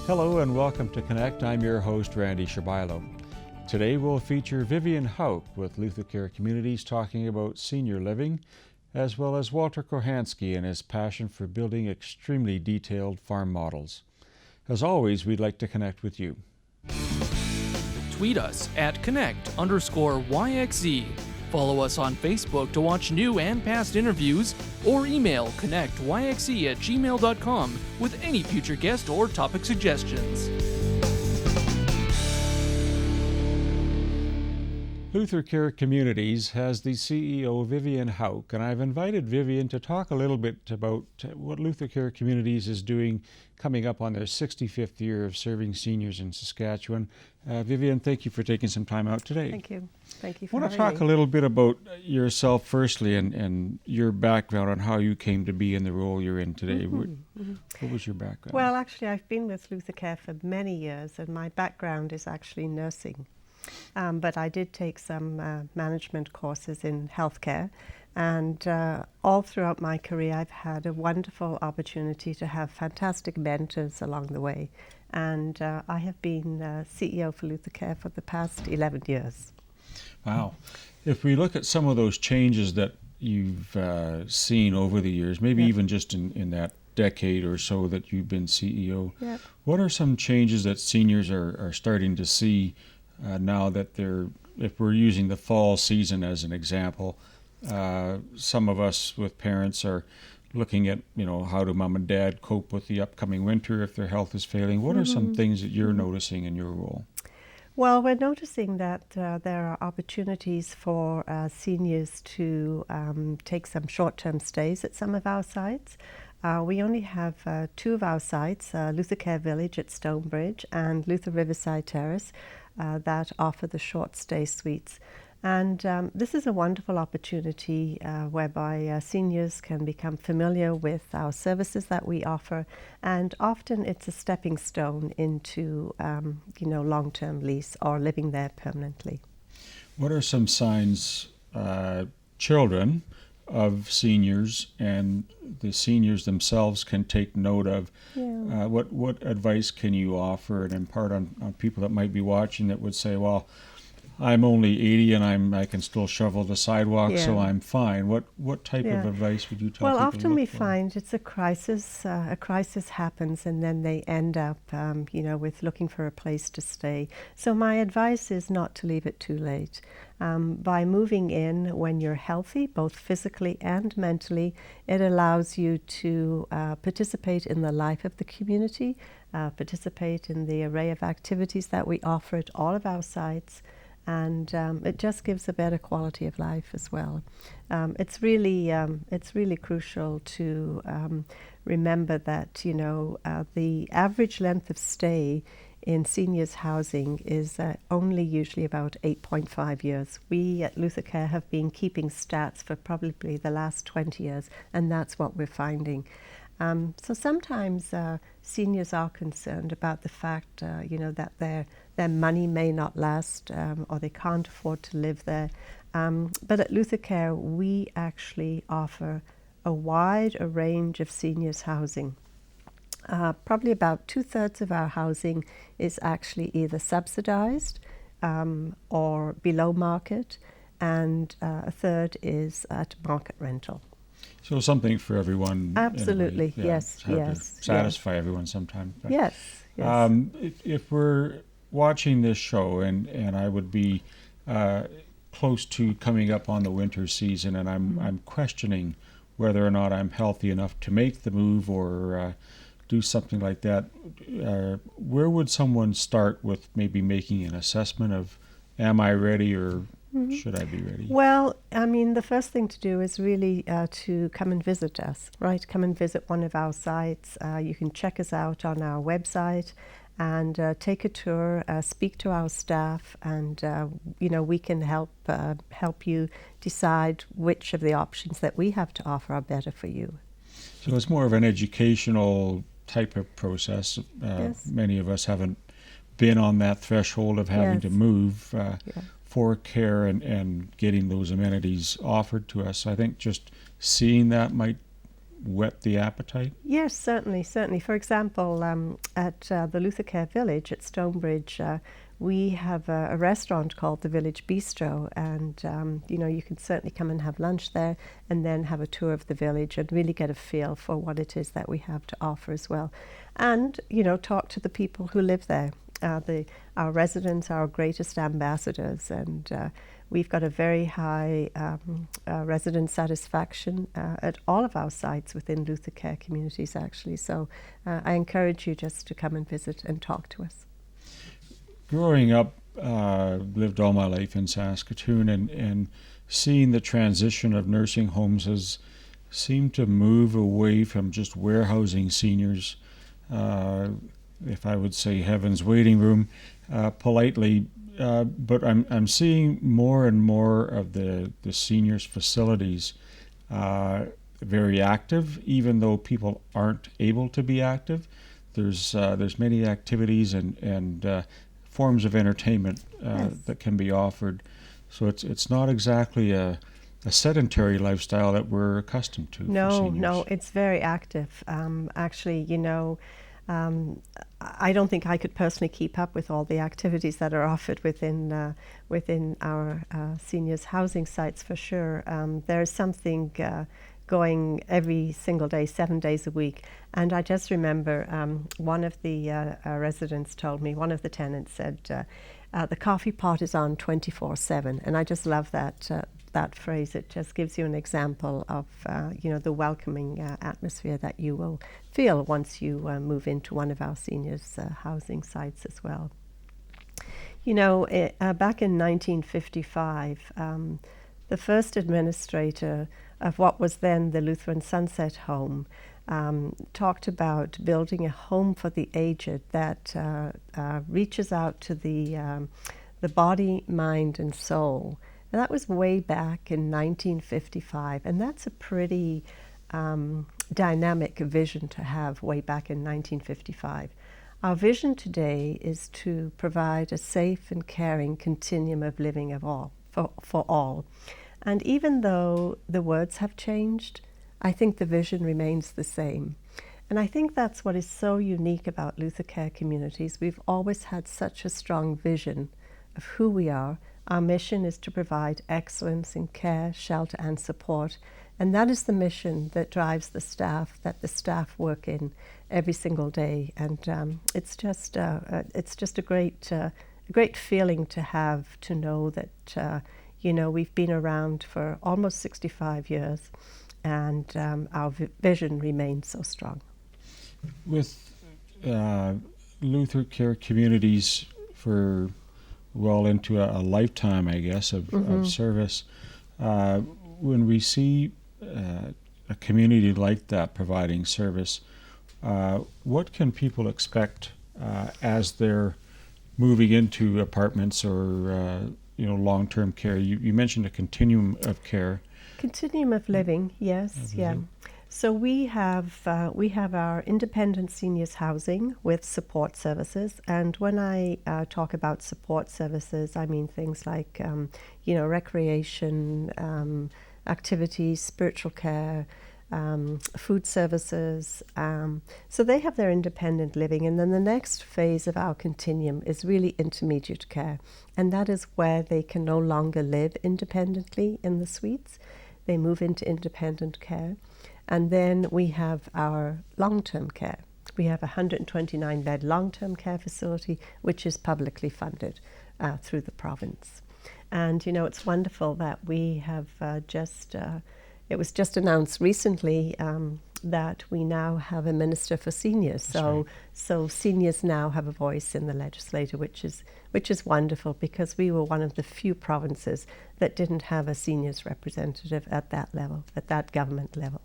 Hello and welcome to Connect. I'm your host, Randy Shabilo. Today we'll feature Vivienne Hauck with LutherCare Communities talking about senior living, as well as Walter Kohansky and his passion for building extremely detailed farm models. As always, we'd like to connect with you. Tweet us at connect_YXZ. Follow us on Facebook to watch new and past interviews, or email connectyxe@gmail.com with any future guest or topic suggestions. LutherCare Communities has the CEO, Vivienne Hauck, and I've invited Vivienne to talk a little bit about what LutherCare Communities is doing coming up on their 65th year of serving seniors in Saskatchewan. Vivienne, thank you for taking some time out today. Thank you. Thank you for I want to having talk me. a little bit about yourself firstly and your background on how you came to be in the role you're in today. What was your background? Well, actually, I've been with LutherCare for many years, and my background is actually nursing. But I did take some management courses in healthcare, and all throughout my career I've had a wonderful opportunity to have fantastic mentors along the way. And I have been CEO for LutherCare for the past 11 years. Wow. If we look at some of those changes that you've seen over the years, maybe even just in that decade or so that you've been CEO, what are some changes that seniors are starting to see now that if we're using the fall season as an example, some of us with parents are looking at, how do mom and dad cope with the upcoming winter if their health is failing? What are some things that you're noticing in your role? Well, we're noticing that there are opportunities for seniors to take some short-term stays at some of our sites. We only have two of our sites, LutherCare Village at Stonebridge and Luther Riverside Terrace, that offer the short stay suites. And this is a wonderful opportunity whereby seniors can become familiar with our services that we offer, and often it's a stepping stone into long-term lease or living there permanently. What are some signs children of seniors and the seniors themselves can take note of? What advice can you offer and impart on people that might be watching that would say, well, I'm only 80 and I can still shovel the sidewalk, so I'm fine. What type of advice would you tell people? Well, often we for? find it's a crisis. A crisis happens, and then they end up, with looking for a place to stay. So my advice is not to leave it too late. By moving in when you're healthy, both physically and mentally, it allows you to participate in the life of the community, participate in the array of activities that we offer at all of our sites. And it just gives a better quality of life as well. It's really crucial to remember that the average length of stay in seniors housing is only usually about 8.5 years. We at LutherCare have been keeping stats for probably the last 20 years, and that's what we're finding. So sometimes seniors are concerned about the fact, that their money may not last or they can't afford to live there. But at LutherCare, we actually offer a wide range of seniors housing. Probably about 2/3 of our housing is actually either subsidized or below market, and a third is at market rental. So something for everyone. Absolutely, yes. To satisfy everyone sometimes. But, yes. If we're watching this show, and I would be close to coming up on the winter season, and I'm questioning whether or not I'm healthy enough to make the move or do something like that, where would someone start with maybe making an assessment of, am I ready or should I be ready? Well, I mean, the first thing to do is really to come and visit us, right? Come and visit one of our sites. You can check us out on our website and take a tour, speak to our staff, and we can help you decide which of the options that we have to offer are better for you. So it's more of an educational type of process. Many of us haven't been on that threshold of having to move for care and getting those amenities offered to us. So I think just seeing that might whet the appetite? Yes, certainly. For example, at the LutherCare Village at Stonebridge, we have a restaurant called the Village Bistro, and you can certainly come and have lunch there, and then have a tour of the village and really get a feel for what it is that we have to offer as well, and talk to the people who live there. Our residents are our greatest ambassadors, and we've got a very high resident satisfaction at all of our sites within LutherCare Communities, actually. So I encourage you just to come and visit and talk to us. Growing up, lived all my life in Saskatoon, and seeing the transition of nursing homes has seemed to move away from just warehousing seniors, if I would say heaven's waiting room, politely. But I'm seeing more and more of the seniors' facilities very active, even though people aren't able to be active. There's many activities and forms of entertainment Yes. that can be offered. So it's not exactly a sedentary lifestyle that we're accustomed to. for seniors. No, it's very active. Actually, I don't think I could personally keep up with all the activities that are offered within our seniors' housing sites, for sure. There's something going every single day, 7 days a week. And I just remember one of the residents told me, one of the tenants said, the coffee pot is on 24/7. And I just love that phrase. It just gives you an example of the welcoming atmosphere that you will feel once you move into one of our seniors' housing sites as well. Back in 1955, the first administrator of what was then the Lutheran Sunset Home talked about building a home for the aged that reaches out to the body, mind, and soul. And that was way back in 1955, and that's a pretty dynamic vision to have way back in 1955. Our vision today is to provide a safe and caring continuum of living for all. And even though the words have changed, I think the vision remains the same. And I think that's what is so unique about LutherCare Communities. We've always had such a strong vision of who we are. Our mission is to provide excellence in care, shelter, and support. And that is the mission that drives the staff, that the staff work in every single day. And it's just a great feeling to have, to know that we've been around for almost 65 years, and our vision remains so strong. With LutherCare Communities for well into a lifetime, I guess, of service, when we see a community like that providing service, what can people expect as they're moving into apartments or long-term care? You mentioned a continuum of care. Continuum of living, yes, yeah. So we have our independent seniors housing with support services, and when I talk about support services, I mean things like recreation, activities, spiritual care, food services. So they have their independent living, and then the next phase of our continuum is really intermediate care, and that is where they can no longer live independently in the suites. They move into independent care. And then we have our long-term care. We have a 129-bed long-term care facility, which is publicly funded through the province. And, it's wonderful that we have it was just announced recently that we now have a minister for seniors. So seniors now have a voice in the legislature, which is wonderful, because we were one of the few provinces that didn't have a seniors representative at that level, at that government level.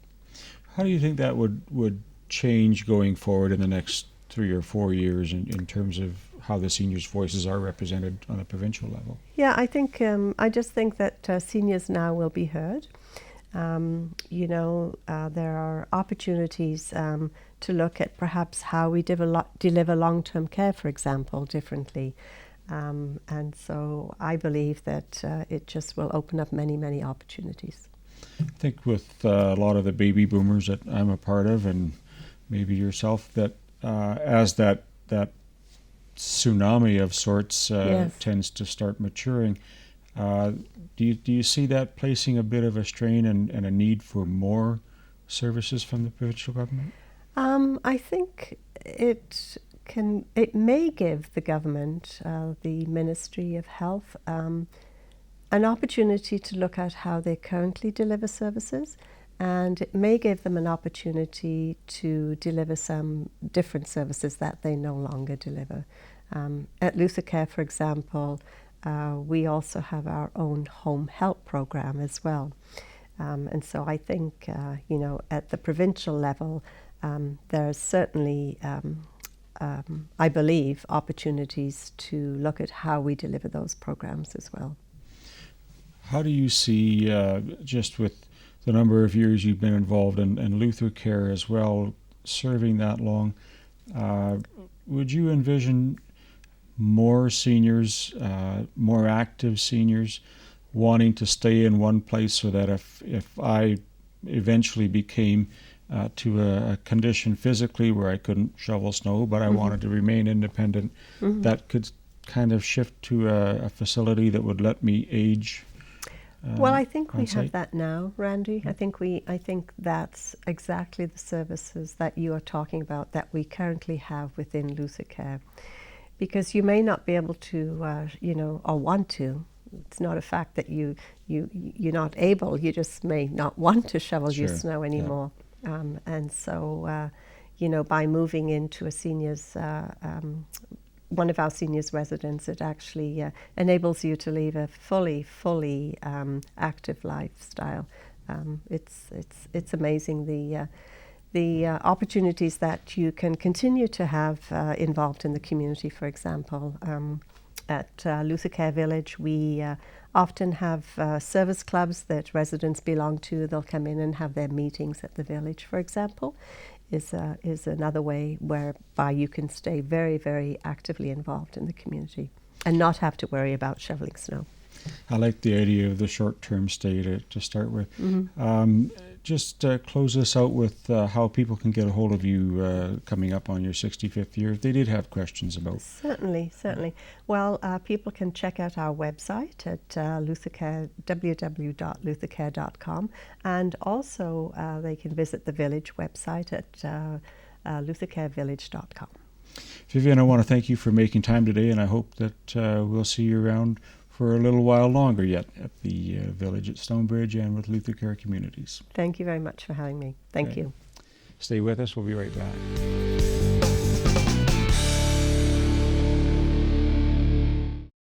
How do you think that would change going forward in the next 3 or 4 years in terms of how the seniors' voices are represented on a provincial level? Yeah, I just think that seniors now will be heard. There are opportunities to look at perhaps how we deliver long-term care, for example, differently. And so I believe that it just will open up many, many opportunities. I think with a lot of the baby boomers that I'm a part of, and maybe yourself, that as that tsunami of sorts Yes. tends to start maturing, do you see that placing a bit of a strain and a need for more services from the provincial government? I think it may give the government, the Ministry of Health, an opportunity to look at how they currently deliver services, and it may give them an opportunity to deliver some different services that they no longer deliver. At LutherCare, for example, we also have our own home help program as well. And so I think, at the provincial level, there's certainly, I believe, opportunities to look at how we deliver those programs as well. How do you see, just with the number of years you've been involved in LutherCare as well, serving that long, would you envision more seniors, more active seniors, wanting to stay in one place, so that if I eventually became to a condition physically where I couldn't shovel snow, but I wanted to remain independent, that could kind of shift to a facility that would let me age? Well, I think we on-site? have that now, Randy. I think that's exactly the services that you are talking about that we currently have within LutherCare. Because you may not be able to, or want to. It's not a fact that you're not able. You just may not want to shovel your Sure, snow anymore. And so, by moving into a seniors, one of our seniors' residence, it actually enables you to lead a fully active lifestyle. It's amazing the opportunities that you can continue to have involved in the community. For example, at LutherCare Village, we often have service clubs that residents belong to. They'll come in and have their meetings at the village, for example, is another way whereby you can stay very, very actively involved in the community and not have to worry about shoveling snow. I like the idea of the short-term stay to start with. Just close this out with how people can get a hold of you coming up on your 65th year. They did have questions about. Certainly. Well, people can check out our website at LutherCare, www.luthercare.com, and also they can visit the village website at luthercarevillage.com. Vivienne, I want to thank you for making time today, and I hope that we'll see you around for a little while longer yet at the village at Stonebridge and with LutherCare Communities. Thank you very much for having me. Thank you. Stay with us. We'll be right back.